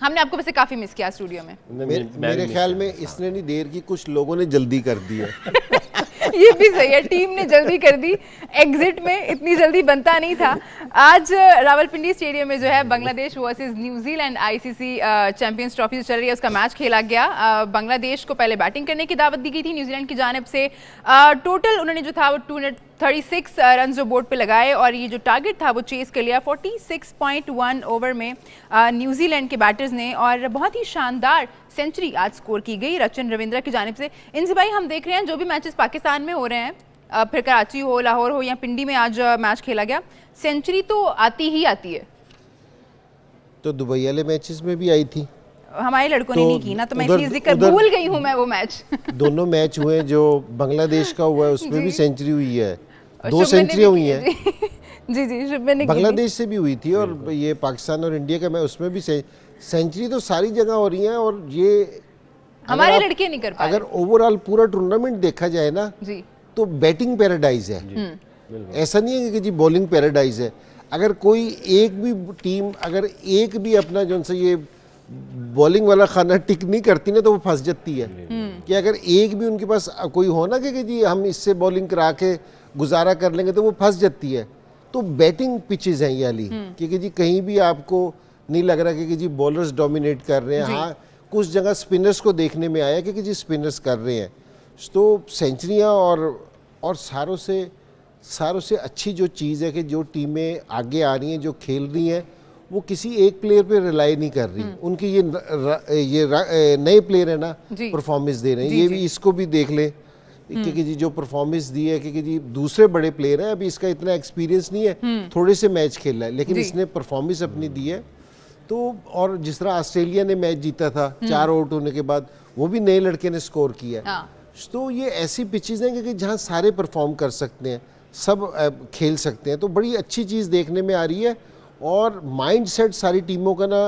हमने आपको वैसे काफी मिस किया स्टूडियो में। मेरे ख्याल में इसने नहीं देर की, कुछ लोगों ने जल्दी कर दी है। ये भी सही है, टीम ने जल्दी कर दी, एग्जिट में इतनी जल्दी बनता नहीं था। आज रावलपिंडी स्टेडियम में जो है Bangladesh versus New Zealand ICC champions trophy जो चल रही है उसका मैच खेला गया। बांग्लादेश को पहले बैटिंग करने की दावत दी गई थी न्यूजीलैंड की जानिब से। टोटल उन्होंने जो था वो 236 रन जो बोर्ड पे लगाए और ये जो टारगेट था वो चेस कर लिया 46.1 ओवर में न्यूजीलैंड के बैटर्स ने, और बहुत ही शानदार सेंचुरी आज स्कोर की गई रचिन रविंद्र की जानिब से। इनसे भाई हम देख रहे हैं जो भी मैचेस पाकिस्तान में हो रहे हैं, फिर कराची हो, लाहौर हो या पिंडी में आज मैच खेला गया, सेंचुरी तो आती ही आती है। तो दुबई वाले मैचेस में भी आई थी, हमारे लड़कों ने नहीं की ना, तो मैं इसलिए जिक्र भूल गई हूँ मैं वो मैच। दोनों मैच हुए जो बांग्लादेश का हुआ है उसमें भी सेंचुरी हुई है, 2 सेंचुरियां हुई हैं। जी जी, शुभमन ने बांग्लादेश से भी हुई थी और ये पाकिस्तान और इंडिया का मैच, उसमें भी सेंचुरी तो सारी जगह हो रही है। और ये हमारे लड़के नहीं कर पाए। अगर ओवरऑल पूरा टूर्नामेंट देखा जाए ना जी, तो बैटिंग पैराडाइज है, ऐसा नहीं है कि जी बॉलिंग पैराडाइज है। अगर कोई एक भी टीम अगर एक भी अपना जो से ये बॉलिंग वाला खाना टिक नहीं करती ना तो वो फंस जाती है। कि अगर एक भी उनके पास कोई हो ना कि जी हम इससे बॉलिंग करा के गुजारा कर लेंगे तो वो फंस जाती है। तो बैटिंग पिचेज हैं ये वाली, क्योंकि जी कहीं भी आपको नहीं लग रहा कि जी बॉलर्स डोमिनेट कर रहे हैं। हाँ, कुछ जगह स्पिनर्स को देखने में आया कि जी स्पिनर्स कर रहे हैं। तो सेंचुरियाँ और सारों से अच्छी जो चीज़ है कि जो टीमें आगे आ रही हैं, जो खेल रही हैं, वो किसी एक प्लेयर पे रिलाई नहीं कर रही। उनके ये नए प्लेयर है ना, परफॉर्मेंस दे रहे हैं। ये भी इसको भी देख ले क्योंकि जी जो परफॉर्मेंस दी है, क्योंकि जी दूसरे बड़े प्लेयर हैं, अभी इसका इतना एक्सपीरियंस नहीं है, थोड़े से मैच खेला है, लेकिन इसने परफॉर्मेंस अपनी दी है। तो और जिस तरह ऑस्ट्रेलिया ने मैच जीता था 4 आउट होने के बाद, वो भी नए लड़के ने स्कोर किया। तो ये ऐसी पिचेज हैं कि जहाँ सारे परफॉर्म कर सकते हैं, सब खेल सकते हैं। तो बड़ी अच्छी चीज़ देखने में आ रही है और माइंड सेट सारी टीमों का ना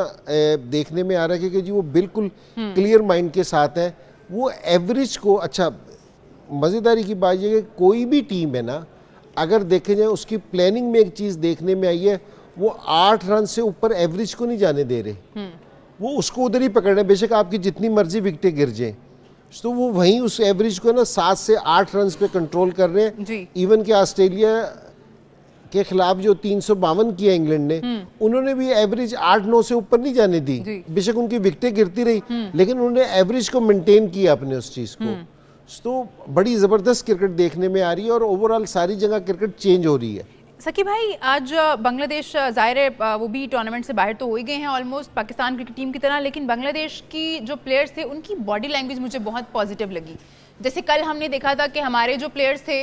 देखने में आ रहा है कि जी वो बिल्कुल क्लियर माइंड के साथ है। वो एवरेज को, अच्छा मज़ेदारी की बात यह है कि कोई भी टीम है ना, अगर देखे जाए उसकी प्लानिंग में एक चीज़ देखने में आई है, वो 8 रन से ऊपर एवरेज को नहीं जाने दे रहे। वो उसको उधर ही पकड़ रहे हैं, बेशक आपकी जितनी मर्जी विकेटें गिर जाएं, तो वो वहीं उस एवरेज को ना 7 से 8 रन पे कंट्रोल कर रहे हैं। इवन कि ऑस्ट्रेलिया के खिलाफ जो 352 किया इंग्लैंड ने, उन्होंने भी एवरेज 8-9 से ऊपर नहीं जाने दी। बेशक उनकी विकेटें गिरती रही, लेकिन उन्होंने एवरेज को मेंटेन किया अपने उस चीज़ को। तो बड़ी ज़बरदस्त क्रिकेट देखने में आ रही है और ओवरऑल सारी जगह क्रिकेट चेंज हो रही है। सकी भाई, आज बांग्लादेश ज़ाहिर है वो भी टूर्नामेंट से बाहर तो हो ही गए हैं ऑलमोस्ट पाकिस्तान क्रिकेट टीम की तरह, लेकिन बांग्लादेश की जो प्लेयर्स थे उनकी बॉडी लैंग्वेज मुझे बहुत पॉजिटिव लगी। जैसे कल हमने देखा था कि हमारे जो प्लेयर्स थे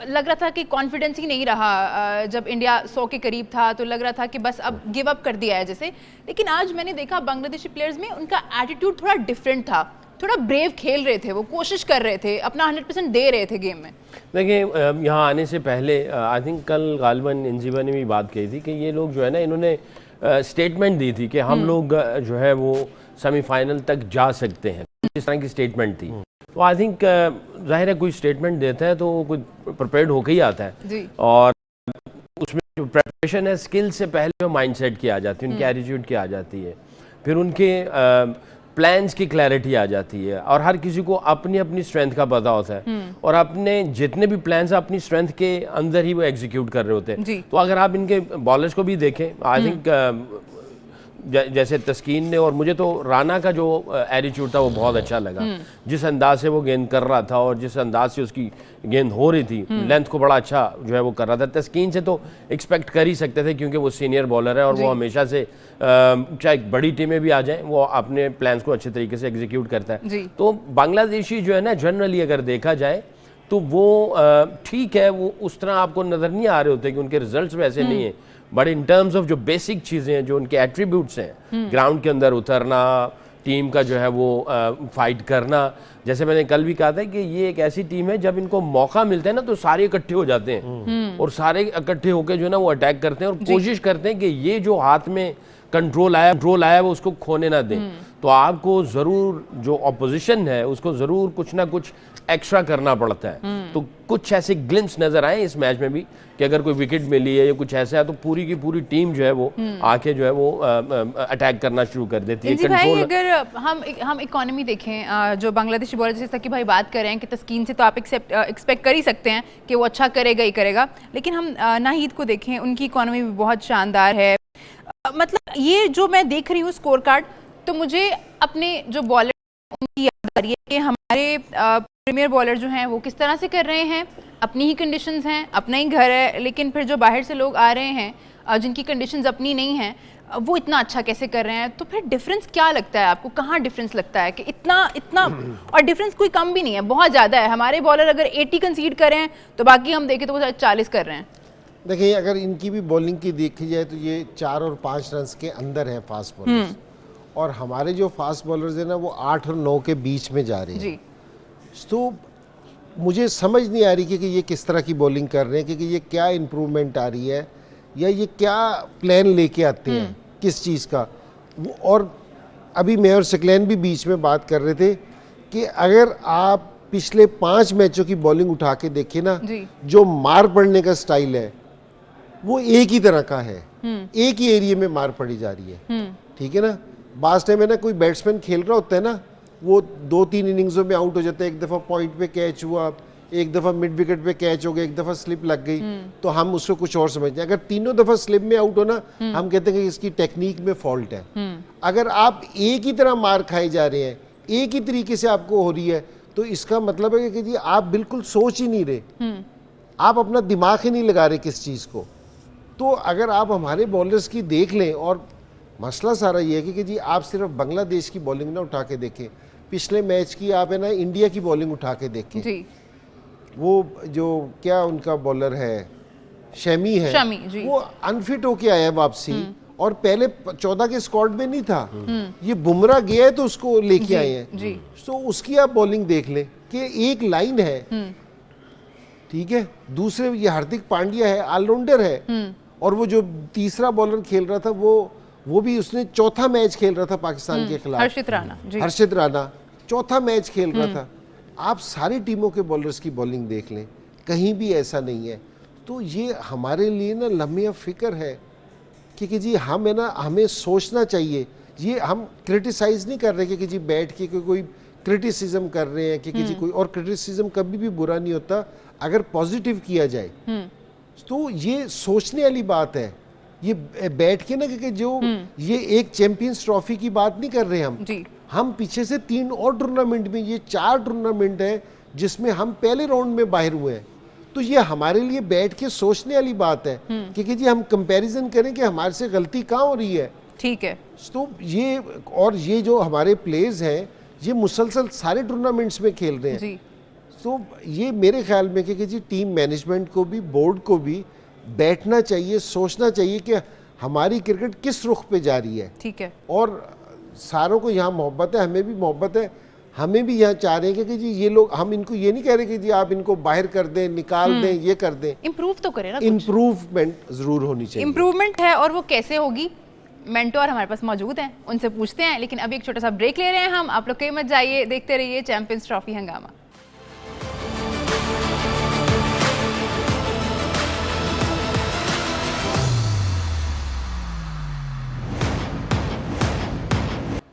लग रहा था कि कॉन्फिडेंस ही नहीं रहा। जब इंडिया 100 के करीब था तो लग रहा था कि बस अब गिव अप कर दिया है जैसे, लेकिन आज मैंने देखा बांग्लादेशी प्लेयर्स में उनका एटीट्यूड थोड़ा डिफरेंट था, थोड़ा ब्रेव खेल रहे थे, वो कोशिश कर रहे थे, अपना 100% दे रहे थे गेम में। देखिए यहाँ आने से पहले आई थिंक कल गालिबन इंजीबा ने भी बात कही थी कि ये लोग जो है ना, इन्होंने स्टेटमेंट दी थी कि हम लोग जो है वो सेमीफाइनल तक जा सकते हैं, इस तरह की स्टेटमेंट थी। तो आई थिंक जाहिर है कोई स्टेटमेंट देता है तो कुछ प्रिपेयर्ड होकर ही आता है, और उसमें जो प्रिपरेशन है स्किल से पहले माइंडसेट की आ जाती है, उनकी एटीट्यूड की आ जाती है, फिर उनके प्लान्स की क्लैरिटी आ जाती है, और हर किसी को अपनी अपनी स्ट्रेंथ का पता होता है, और अपने जितने भी प्लान्स अपनी स्ट्रेंथ के अंदर ही वो एग्जीक्यूट कर रहे होते हैं। तो अगर आप इनके बॉलर्स को भी देखें, आई थिंक जैसे तस्कीन ने, और मुझे तो राना का जो एटीट्यूड था वो बहुत अच्छा लगा, जिस अंदाज से वो गेंद कर रहा था और जिस अंदाज से उसकी गेंद हो रही थी, लेंथ को बड़ा अच्छा जो है वो कर रहा था। तस्कीन से तो एक्सपेक्ट कर ही सकते थे क्योंकि वो सीनियर बॉलर है और वो हमेशा से चाहे बड़ी टीमें भी आ जाएं वो अपने प्लान्स को अच्छे तरीके से एग्जीक्यूट करता है। तो बांग्लादेशी जो है ना, जनरली अगर देखा जाए तो वो ठीक है, वो उस तरह आपको नज़र नहीं आ रहे होते कि उनके रिजल्ट्स वैसे नहीं है, बट इन टर्म्स ऑफ जो बेसिक चीज़ें हैं, जो उनके एट्रीब्यूट्स हैं, ग्राउंड के अंदर उतरना, टीम का जो है वो फाइट करना, जैसे मैंने कल भी कहा था कि ये एक ऐसी टीम है जब इनको मौका मिलता है ना तो सारे इकट्ठे हो जाते हैं और सारे इकट्ठे होकर जो है ना वो अटैक करते हैं और कोशिश करते हैं कि ये जो हाथ में कंट्रोल आया वो उसको खोने ना दें। तो आपको ज़रूर जो ऑपोजिशन है उसको ज़रूर कुछ ना कुछ एक्स्ट्रा करना पड़ता है। तो कुछ ऐसे ग्लिम्स नज़र आए इस मैच में भी कि अगर कोई विकेट मिली है या कुछ ऐसा है तो पूरी की पूरी टीम जो है वो आके जो है वो अटैक करना शुरू कर देती है। भाई अगर हम इकोनॉमी देखें, जो बांग्लादेशी बॉलर जैसे कि भाई बात कर रहे हैं कि तस्कीन से तो आप एक्सपेक्ट कर ही सकते हैं कि वो अच्छा करेगा ही करेगा, लेकिन हम नाहीद को देखें, उनकी इकोनॉमी भी बहुत शानदार है। मतलब ये जो मैं देख रही हूँ स्कोर कार्ड, तो मुझे अपने जो बॉलर उनकी याद आ रही है कि हमारे प्रीमियर बॉलर जो हैं वो किस तरह से कर रहे हैं, अपनी ही कंडीशंस हैं, अपना ही घर है, लेकिन फिर जो बाहर से लोग आ रहे हैं जिनकी कंडीशंस अपनी नहीं हैं, वो इतना अच्छा कैसे कर रहे हैं। तो फिर डिफरेंस क्या लगता है आपको, कहाँ डिफरेंस लगता है कि इतना और डिफरेंस कोई कम भी नहीं है, बहुत ज़्यादा है। हमारे बॉलर अगर 80 कंसीड कर रहे हैं तो बाकी हम देखें तो वो 40 कर रहे हैं। देखिए अगर इनकी भी बॉलिंग की देखी जाए तो ये 4 और 5 रन के अंदर है फास्ट बॉलर्स, और हमारे जो फास्ट बॉलर्स हैं ना वो 8 और 9 के बीच में जा रहे हैं जी। तो मुझे समझ नहीं आ रही कि ये किस तरह की बॉलिंग कर रहे हैं, क्योंकि ये क्या इम्प्रूवमेंट आ रही है या ये क्या प्लान लेके आते हैं किस चीज़ का वो। और अभी मैं और सकलैन भी बीच में बात कर रहे थे कि अगर आप पिछले 5 मैचों की बॉलिंग उठा के देखें ना, जो मार पड़ने का स्टाइल है वो एक ही तरह का है, एक ही एरिया में मार पड़ी जा रही है, ठीक है ना। बास टाइम में ना कोई बैट्समैन खेल रहा होता है ना, वो 2-3 इनिंग्सों में आउट हो जाता है। एक दफ़ा पॉइंट पे कैच हुआ, एक दफ़ा मिड विकेट पे कैच हो गया, एक दफ़ा स्लिप लग गई, तो हम उसको कुछ और समझते हैं। अगर तीनों दफ़ा स्लिप में आउट हो ना, हम कहते हैं कि इसकी टेक्निक में फॉल्ट है। अगर आप एक ही तरह मार खाए जा रहे हैं, एक ही तरीके से आपको हो रही है, तो इसका मतलब है कि जी आप बिल्कुल सोच ही नहीं रहे, आप अपना दिमाग ही नहीं लगा रहे किस चीज़ को। तो अगर आप हमारे बॉलर्स की देख लें, और मसला सारा ये है कि जी आप सिर्फ बांग्लादेश की बॉलिंग ना उठा के देखें, पिछले मैच की आप है ना इंडिया की बॉलिंग उठा के देखें जी। वो जो क्या उनका बॉलर है शमी है, वो अनफिट होके आया है वापसी, और पहले 14 के स्क्वाड में नहीं था। ये बुमराह गया है तो उसको लेके आए हैं, तो उसकी आप बॉलिंग देख लें कि एक लाइन है, ठीक है। दूसरे ये हार्दिक पांड्या है, ऑलराउंडर है, और वो जो तीसरा बॉलर खेल रहा था वो भी उसने चौथा मैच खेल रहा था पाकिस्तान के खिलाफ, हर्षित राणा चौथा मैच खेल रहा था। आप सारी टीमों के बॉलर्स की बॉलिंग देख लें, कहीं भी ऐसा नहीं है। तो ये हमारे लिए ना लम्हे फिक्र है कि जी हम है ना, हमें सोचना चाहिए। ये हम क्रिटिसाइज नहीं कर रहे कि जी बैठ के कोई क्रिटिसिज्म कर रहे हैं कि जी कोई, और क्रिटिसिज्म कभी भी बुरा नहीं होता अगर पॉजिटिव किया जाए। तो ये सोचने वाली बात है, ये बैठ के ना कि जो ये एक चैंपियंस ट्रॉफी की बात नहीं कर रहे हम पीछे से 3 और टूर्नामेंट में, ये 4 टूर्नामेंट है जिसमें हम पहले राउंड में बाहर हुए हैं। तो ये हमारे लिए बैठ के सोचने वाली बात है कि जी हम कंपैरिजन करें कि हमारे से गलती कहाँ हो रही है, ठीक है। तो ये, और ये जो हमारे प्लेयर्स हैं ये मुसलसल सारे टूर्नामेंट्स में खेल रहे हैं। तो ये मेरे ख्याल में कि जी टीम मैनेजमेंट को भी, बोर्ड को भी बैठना चाहिए, सोचना चाहिए कि हमारी क्रिकेट किस रुख पे जा रही है, ठीक है। और सारों को यहाँ मोहब्बत है, हमें भी मोहब्बत है, हमें भी यहाँ चाह रहे हैं कि जी ये लोग, हम इनको ये नहीं कह रहे कि जी आप इनको बाहर कर दें, निकाल दें, ये कर दें, इम्प्रूव तो करें ना, इम्प्रूवमेंट जरूर होनी चाहिए। इम्प्रूवमेंट है, और वो कैसे होगी, मेंटोर हमारे पास मौजूद हैं, उनसे पूछते हैं। लेकिन अभी एक छोटा सा ब्रेक ले रहे हैं हम, आप लोग कहीं मत जाइए, देखते रहिए चैंपियंस ट्रॉफी हंगामा।